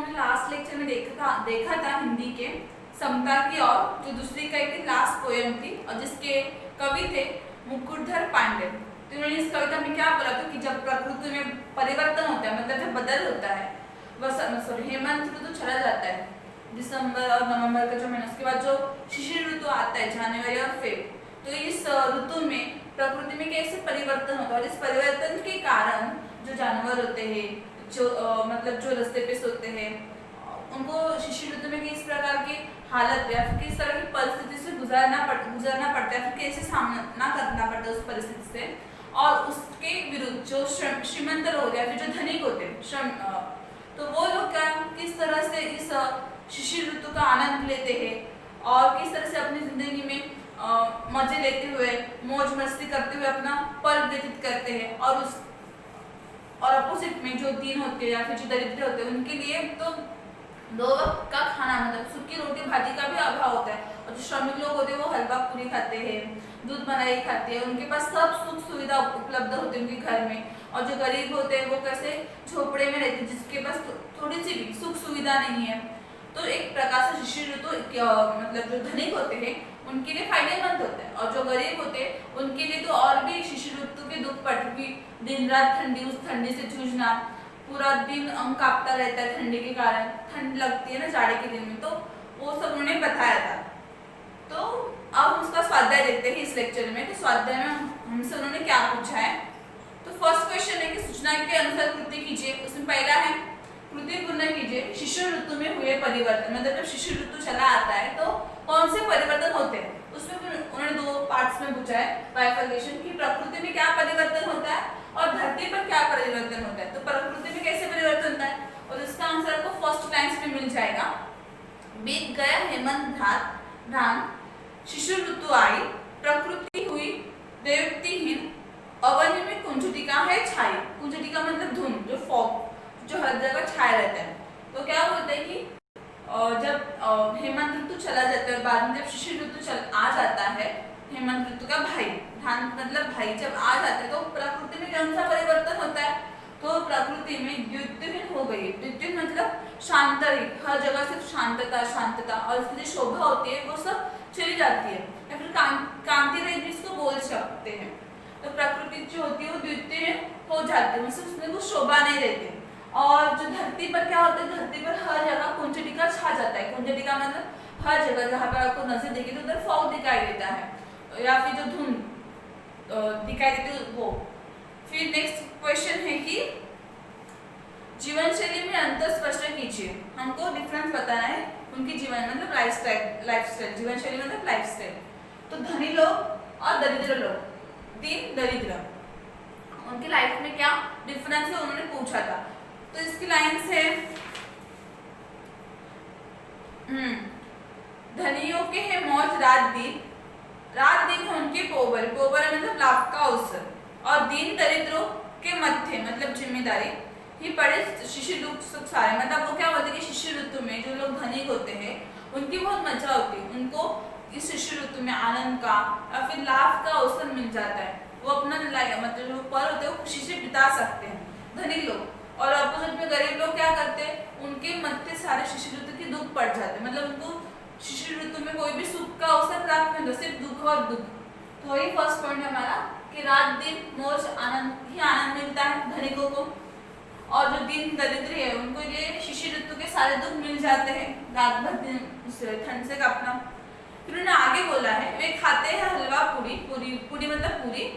हमने last lecture में देखा था हिंदी के समता की और जो दूसरी कई थी लास्ट पोएम थी और जिसके कवि थे मुकुटधर पांडे। तो उन्होंने इस कविता में क्या बोला था कि जब प्रकृति में परिवर्तन होता है, मतलब जब बदल होता है, वह हेमंत ऋतु चला जाता है दिसंबर और नवंबर का जो महीना, उसके बाद जो शिशिर ऋतु आता है जनवरी और फेब, तो इस ऋतु में प्रकृति में कैसे परिवर्तन होता है और इस परिवर्तन के कारण जो जानवर होते हैं, जो मतलब जो रास्ते पे सोते हैं, उनको शिशिर ऋतु में किस प्रकार की हालत या फिर किस तरह की परिस्थिति से गुजरना पड़ता है, फिर कैसे सामना करना पड़ता है उस परिस्थिति से, और उसके विरुद्ध जो श्रीमंत लोग या फिर जो धनिक होते हैं तो वो लोग क्या किस तरह से इस शिशिर ऋतु का आनंद लेते हैं और किस तरह से अपनी जिंदगी में मजे लेते हुए मौज मस्ती करते हुए अपना पल व्यतीत करते हैं। और अपोजिट में जो दीन होते हैं या फिर जो दरिद्र होते हैं उनके लिए तो 2 वक्त का खाना, मतलब सूखी रोटी भाजी का भी अभाव होता है, और जो श्रमिक लोग होते हैं वो हलवा पूरी खाते हैं, दूध मलाई खाते हैं, उनके पास सब सुख सुविधा उपलब्ध होती है उनके घर में। और जो गरीब होते हैं वो कैसे झोपड़े में रहते हैं जिसके पास थोड़ी सी भी सुख सुविधा नहीं है। तो एक प्रकार से शिशिर ऋतु मतलब जो धनिक होते हैं उनके लिए फायदेमंद होता है, और जो गरीब होते हैं उनके लिए तो और भी शिशिर ऋतु के दुख पड़ती, दिन रात ठंडी, उस ठंडी से जूझना, पूरा दिन अंग कांपता रहता है ठंडी के कारण, ठंड लगती है ना जाड़े के दिन में, तो वो सब उन्होंने बताया था। तो अब हम उसका स्वाध्याय देखते हैं इस लेक्चर में। तो स्वाध्याय में हमसे उन्होंने क्या पूछा है, तो फर्स्ट क्वेश्चन है कि सूचना के अनुसार कृति कीजिए। उसमें पहला है कृति पूर्ण कीजिए शिशिर ऋतु में हुए परिवर्तन, मतलब जब शिशिर ऋतु चला आता है तो कौन से परिवर्तन होते हैं। उसमें उन्होंने 2 पार्ट्स में पूछा है बाइफर्केशन की, प्रकृति में क्या परिवर्तन होता है और धरती पर क्या परिवर्तन होता है। तो प्रकृति में कैसे परिवर्तन होता है, और इसका आंसर आपको फर्स्ट लाइन में मिल जाएगा। बीत गया हेमंत धान, शिशिर ऋतु आई, प्रकृति हुई देवतीहीन, अवनी में कुंजटिका है छाई। कुंजटिका मतलब धुंध, जो फॉग, जो हर जगह छाया रहता है। तो क्या बोलते हैं कि जब हेमंत ऋतु चला जाता है, बाद में जब शिशिर ऋतु आ जाता है, हेमंत ऋतु का भाई, धान मतलब भाई जब आ जाता है तो प्रकृति में कौन सा परिवर्तन होता है, तो प्रकृति में द्युतिहीन हो गई। द्युतिहीन मतलब शांत रही, हर जगह सिर्फ शांतता और उसकी जो शोभा होती है वो सब चली जाती है, या फिर कांति रहित भी इसको बोल सकते हैं। तो प्रकृति जो होती है वो द्युतिहीन हो जाती है, मतलब उसमें कुछ शोभा नहीं रहती। और जो धरती पर क्या होता है, धरती पर हर जगह कुंजटिका छा जाता है। कुंजटिका मतलब हर जगह जहाँ पर आपको नजर देगी तो उधर फॉग दिखाई देता है या फिर जो धुंध दिखाई देती है वो। फिर नेक्स्ट क्वेश्चन है कि जीवन शैली में अंतर स्पष्ट कीजिए। हमको डिफरेंस बताना है उनकी जीवन मतलब लाइफस्टाइल, जीवन शैली मतलब लाइफस्टाइल। तो धनी लोग और दरिद्र लोग, दीन दरिद्र, उनकी लाइफ में क्या डिफरेंस है उन्होंने पूछा था। तो इसकी लाइन से धनियों के है मौज रात दिन है उनके पोबर मतलब लाभ का अवसर, और दीन दरिद्रों के मध्य मतलब जिम्मेदारी ही पड़े शिशिर ऋतु सुख सारे। मतलब वो क्या बोलते हैं कि शिशिर ऋतु में जो लोग धनिक होते हैं उनकी बहुत मजा होती है, उनको इस शिशिर ऋतु में आनंद का या फिर लाभ का अवसर मिल जाता है, वो अपना मतलब जो पल होते हैं वो खुशी से बिता सकते हैं धनिक लोग। और अपोजिट में गरीब लोग क्या करते हैं, उनके मध्य सारे शिशिर ऋतु के दुख पड़ जाते हैं, मतलब उनको शिशिर ऋतु में कोई भी सुख का अवसर प्राप्त नहीं होता, सिर्फ दुख और दुख। तो वही फर्स्ट पॉइंट है हमारा कि रात दिन मौज आनंद मिलता है धनिकों को, और जो दिन दरिद्र है उनको ये शिशिर ऋतु के सारे दुख मिल जाते हैं, रात भर दिन ठंड से कांपना। फिर उन्होंने आगे बोला है वे खाते हैं हलवा पूरी मतलब पूरी,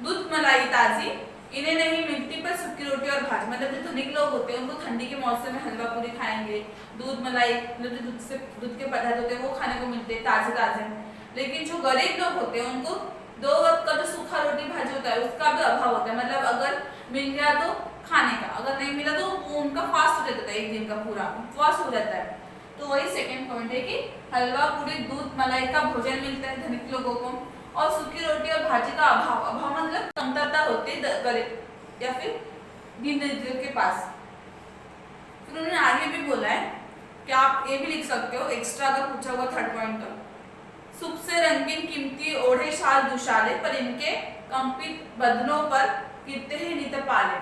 दूध मलाई ताजी, इन्हें नहीं मिलती पर सूखी रोटी और भाजी। मतलब जो धनिक लोग होते हैं उनको ठंडी के मौसम में हलवा पूरी खाएंगे, दूध मलाई मतलब जो दूध के पदार्थ होते हैं वो खाने को मिलते हैं ताजे। लेकिन जो गरीब लोग होते हैं उनको 2 वक्त का जो सूखा रोटी भाजी होता है उसका भी अभाव होता है, मतलब अगर मिल गया तो खाने का, अगर नहीं मिला तो वो उनका फास्ट हो जाता है, एक दिन का पूरा उपवास हो जाता है। तो वही सेकेंड पॉइंट है कि हलवा पूरी दूध मलाई का भोजन मिलता है धनिक लोगों को, और सूखी रोटी और भाजी का अभाव मतलब कमतरता होती है गरीब या फिर दीन दरिद्र के पास। फिर उन्होंने आगे भी बोला है कि आप ये भी लिख सकते हो एक्स्ट्रा अगर पूछा हुआ थर्ड पॉइंट, तो सुख से रंगीन कीमती ओढ़े शाल दुशाले, पर इनके कंपित बदनों पर गिरते हैं नित पाले।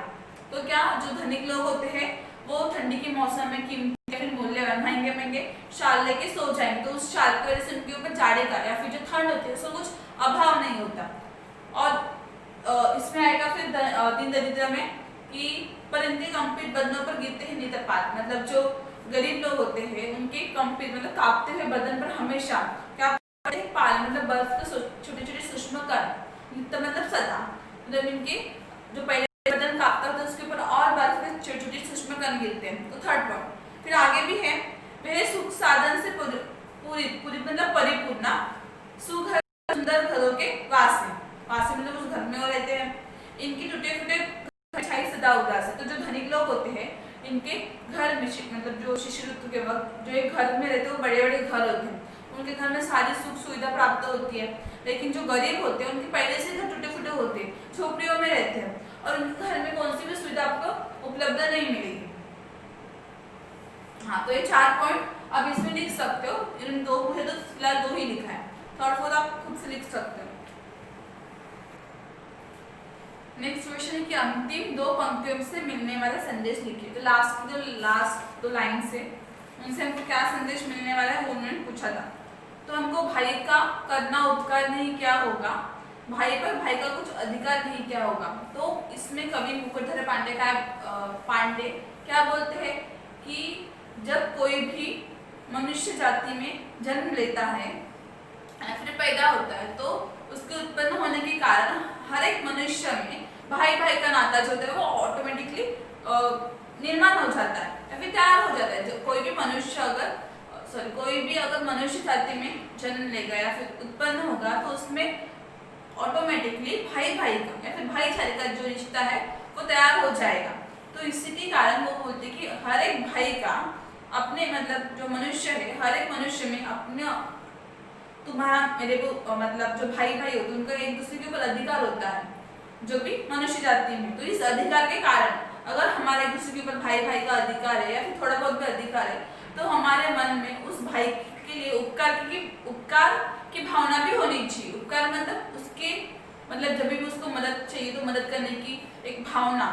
तो क्या जो धनिक लोग होते हैं वो ठंडी के मौसम में कीमती या फिर मूल्यवान महंगे महंगे शाल लेके सो जाएंगे, तो उस शाल की वजह से उनके ऊपर जाड़े का या फिर जो ठंड होती है उसका कुछ अभाव नहीं होता। और इसमें आएगा फिर दीन दरिद्र में कि पर इनके कंपित बदनों पर गिरते हैं नितरपात, मतलब जो गरीब लोग होते हैं उनके कंपित मतलब कांपते हुए बदन पर हमेशा क्या पाल मतलब बर्फ के छोटे छोटे सूक्ष्म कण, मतलब सदा, मतलब इनके जो पहले बदन कांपता होता है उसके ऊपर और बर्फ के छोटे छोटे सूक्ष्म कण गिरते हैं। तो थर्ड पॉइंट फिर आगे भी है, वह सुख साधन से पूरी पूरी मतलब परिपूर्ण सुघर सुंदर घरों के वासी वासी मतलब उस घर में वो रहते हैं। इनकी टूटे फूटे छाई सदा उदास है। तो जो धनिक लोग होते हैं इनके घर में मतलब जो शिशिर ऋतु के वक्त जो एक घर में रहते हैं वो बड़े बड़े घर होते हैं, उनके घर में सारी सुख सुविधा प्राप्त होती है। लेकिन जो गरीब होते हैं उनके पहले से घर टूटे फूटे होते हैं, झोपड़ियों में रहते हैं और उनके घर में कौन सी भी सुविधा आपको उपलब्ध नहीं मिलेगी। हाँ, तो ये 4 पॉइंट अब इसमें लिख सकते हो। इन दो है तो फिलहाल 2 ही लिखा है, थर्ड फोर्थ आप खुद से लिख सकते हो। नेक्स्ट क्वेश्चन है कि अंतिम 2 पंक्तियों से मिलने वाला संदेश लिखिए। तो लास्ट 2 लाइन से उनसे हमको क्या संदेश मिलने वाला है वो उन्होंने पूछा था। तो हमको भाई का करना उपकार नहीं क्या होगा, भाई पर भाई का कुछ अधिकार नहीं क्या होगा। तो इसमें कवि मुकुटधर पांडे क्या बोलते हैं कि जब कोई भी मनुष्य जाति में जन्म लेता है या फिर पैदा होता है तो उसके उत्पन्न होने के कारण हर एक मनुष्य में भाई भाई का नाता जो होता है वो ऑटोमेटिकली निर्माण हो जाता है या फिर तैयार हो जाता है। जो कोई भी अगर मनुष्य जाति में जन्म लेगा या फिर उत्पन्न होगा तो उसमें ऑटोमेटिकली भाई भाई का या फिर भाईचारे का जो रिश्ता है वो तैयार हो जाएगा। तो इसी के कारण वो बोलते कि हर एक भाई का अपने मतलब जो मनुष्य है हर एक मनुष्य में अपने तुम्हारा मेरे को मतलब जो भाई भाई होते हैं उनका एक दूसरे के ऊपर अधिकार होता है जो भी मनुष्य जाति में। तो इस अधिकार के कारण अगर हमारे एक दूसरे के ऊपर भाई भाई का अधिकार है या फिर थोड़ा बहुत भी अधिकार है तो हमारे मन में उस भाई के लिए उपकार की भावना भी होनी चाहिए। उपकार मतलब उसके मतलब जब भी उसको मदद चाहिए तो मदद करने की एक भावना,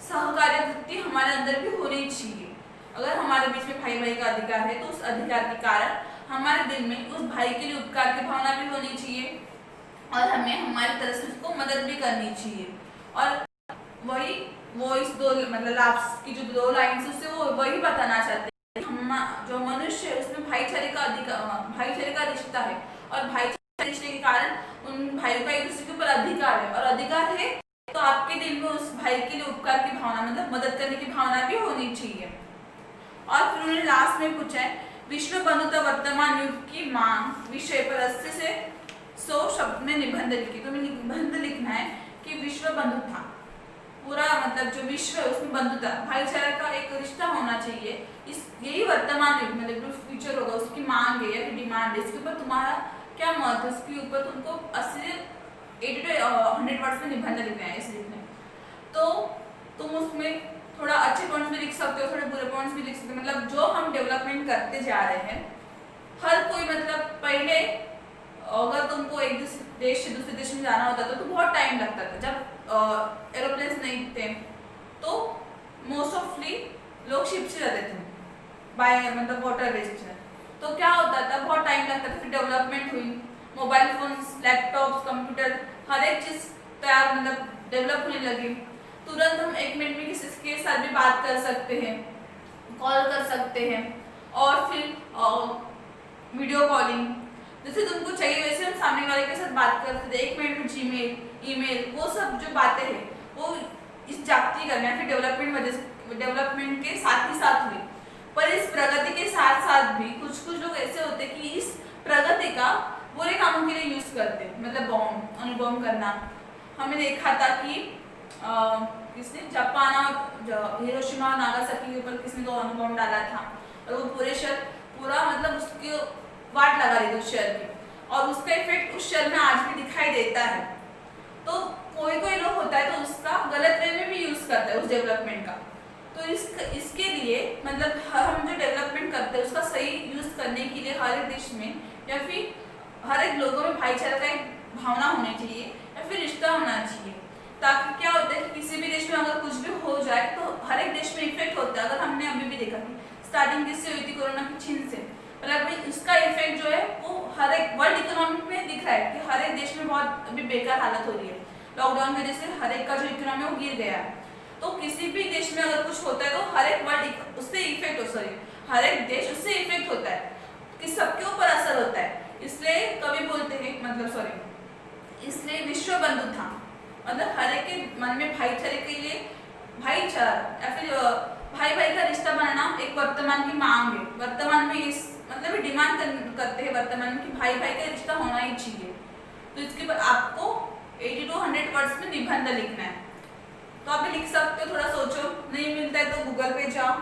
सहकार्य वृत्ति हमारे अंदर भी होनी चाहिए। अगर हमारे बीच में भाई भाई का अधिकार है तो उस अधिकार के कारण हमारे दिल में उस भाई के लिए उपकार की भावना भी होनी चाहिए और हमें हमारी तरफ से उसको मदद भी करनी चाहिए। और वो इस 2 मतलब लास्ट की जो 2 लाइन से उससे वो वही बताना चाहते हैं हम जो मनुष्य है उसमें भाईचारे का रिश्ता है और भाईचारे रिश्ते के कारण उन भाइयों का एक दूसरे के ऊपर अधिकार है और अधिकार है तो आपके दिल में उस भाई के लिए उपकार की भावना मतलब मदद करने की भावना भी होनी चाहिए। और फिर उन्होंने लास्ट में पूछा है विश्व बंधुता वर्तमान युग की मांग विषय पर 80 से 100 शब्द में निबंध लिखिए। तो निबंध लिखना है कि विश्व बंधुता पूरा मतलब जो विश्व है उसमें बंधुता भाईचारा का एक रिश्ता होना चाहिए। यही वर्तमान युग मतलब जो फ्यूचर होगा उसकी मांग है या फिर डिमांड है। इसके ऊपर तुम्हारा क्या मत है उसके ऊपर तुमको 80 से 100 वर्ड्स में निबंध लिखना है। इस लिखने तो तुम उसमें थोड़ा अच्छे पॉइंट्स भी लिख सकते हो, थोड़े बुरे पॉइंट्स भी लिख सकते हो। मतलब जो हम डेवलपमेंट करते जा रहे हैं हर कोई मतलब पहले अगर तुमको एक देश से दूसरे देश में जाना होता था तो बहुत टाइम लगता था। जब एरोप्लेन्स नहीं थे तो मोस्ट ऑफली लोग शिप से जाते थे बाय मतलब वाटर बेस्ड से। तो क्या होता था बहुत टाइम लगता था। फिर डेवलपमेंट हुई, मोबाइल फोन्स, लैपटॉप्स, कंप्यूटर हर एक चीज़ तैयार मतलब डेवलप होने लगी। तुरंत हम 1 मिनट में किसी के साथ भी बात कर सकते हैं, कॉल कर सकते हैं और फिर वीडियो कॉलिंग जैसे तुमको चाहिए वैसे हम सामने वाले के साथ बात करते थे। 1 मिनट में जीमेल, ईमेल वो सब जो बातें हैं वो इस जागतिकीकरण या फिर डेवलपमेंट के साथ ही साथ हुई। पर इस प्रगति के साथ साथ भी कुछ लोग ऐसे होते हैं कि इस प्रगति का बुरे कामों के लिए यूज करते हैं। मतलब अणुबॉम्ब करना हमने देखा था कि किसने जापान और हिरोशिमा और नागासाकी के ऊपर किसने 2 अणुबॉम्ब डाला था और वो पूरा मतलब उसकी वाट लगा रही थी उस शहर की और उसका इफेक्ट उस शहर में आज भी दिखाई देता है। तो कोई लोग होता है तो उसका गलत वे में भी यूज करता है उस डेवलपमेंट का। तो इसके लिए मतलब हम जो डेवलपमेंट करते हैं उसका सही यूज करने के लिए हर एक देश में या फिर हर एक लोगों में भाईचारा का एक भावना होनी चाहिए या फिर रिश्ता होना चाहिए। ताकि क्या होता है कि किसी भी देश में अगर कुछ भी हो जाए तो हर एक देश में इफेक्ट होता है। अगर हमने अभी भी देखा स्टार्टिंग किससे हुई थी? कोरोना की चीन से। मतलब इसका इफेक्ट जो है वो हर एक वर्ल्ड इकोनॉमी में दिख रहा है कि हर एक देश में बहुत अभी बेकार हालत हो रही है। लॉकडाउन की वजह से हर एक का जो इकोनॉमी है वो गिर गया है। तो किसी भी देश में अगर कुछ होता है तो हर एक वर्ल्ड उससे इफेक्ट हो सॉरी हर एक देश उससे इफेक्ट होता है कि सबके ऊपर असर होता है। इसलिए कवि बोलते हैं मतलब सॉरी इसलिए विश्व बंधु था, मतलब हर एक के मन में भाईचारे के लिए भाईचारा या फिर भाई भाई का रिश्ता बनाना एक वर्तमान की मांग है। वर्तमान में इस मतलब डिमांड करते हैं वर्तमान में कि भाई भाई का रिश्ता होना ही चाहिए। तो इसके बाद आपको 80 to 100 वर्ड्स में निबंध लिखना है। तो आप भी लिख सकते हो, थोड़ा सोचो, नहीं मिलता है तो गूगल पे जाओ।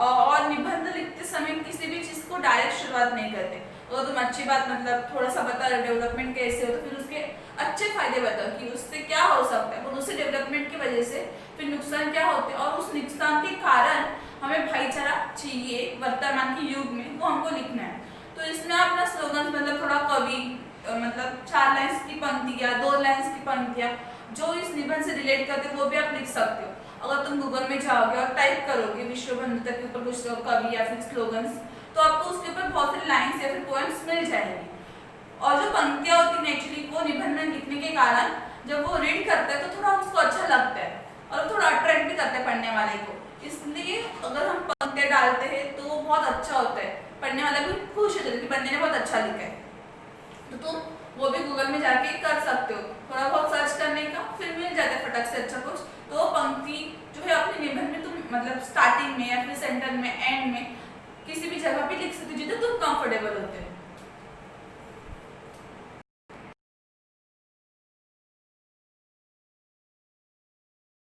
और निबंध लिखते समय किसी भी चीज को डायरेक्ट शुरुआत नहीं करते। अगर तुम अच्छी बात मतलब थोड़ा सा बता रहे डेवलपमेंट कैसे हो तो फिर उसके अच्छे फायदे बताओ कि उससे क्या हो सकता है, और उससे डेवलपमेंट की वजह से फिर नुकसान क्या होते हैं और उस नुकसान के कारण हमें भाईचारा चाहिए वर्तमान के युग में, वो हमको लिखना है। तो इसमें आप अपना स्लोगन मतलब थोड़ा कवि मतलब 4 लाइन्स की पंक्तियां 2 लाइन्स की पंक्तियां जो इस निबंध से रिलेट करते हैं वो भी आप लिख सकते हो। अगर तुम गूगल में जाओगे और टाइप करोगे विश्व बंधुता के ऊपर कुछ कवि या फिर स्लोगन्स तो आपको उसके ऊपर बहुत सारी लाइन्स या फिर पोएम्स मिल जाएंगी। और जो पंक्तियां होती हैं एक्चुअली वो निबंध में लिखने के कारण जब वो रीड करता है तो थोड़ा उसको अच्छा लगता है और थोड़ा अट्रैक्ट भी करता है पढ़ने वाले को। इसलिए अगर हम पंक्तियां डालते हैं तो वो बहुत अच्छा होता है, पढ़ने वाला भी खुश हो जाता है कि बंदे ने बहुत अच्छा लिखा है। तो तुम वो भी गूगल में जाके कर सकते हो, थोड़ा बहुत सर्च करने का फिर मिल जाता है फटक से अच्छा कुछ। तो वो पंक्ति जो है अपने निबंध में तुम मतलब स्टार्टिंग में या फिर सेंटर में एंड में किसी भी जगह पे लिख सकते हो जितने तुम कंफर्टेबल होते हो।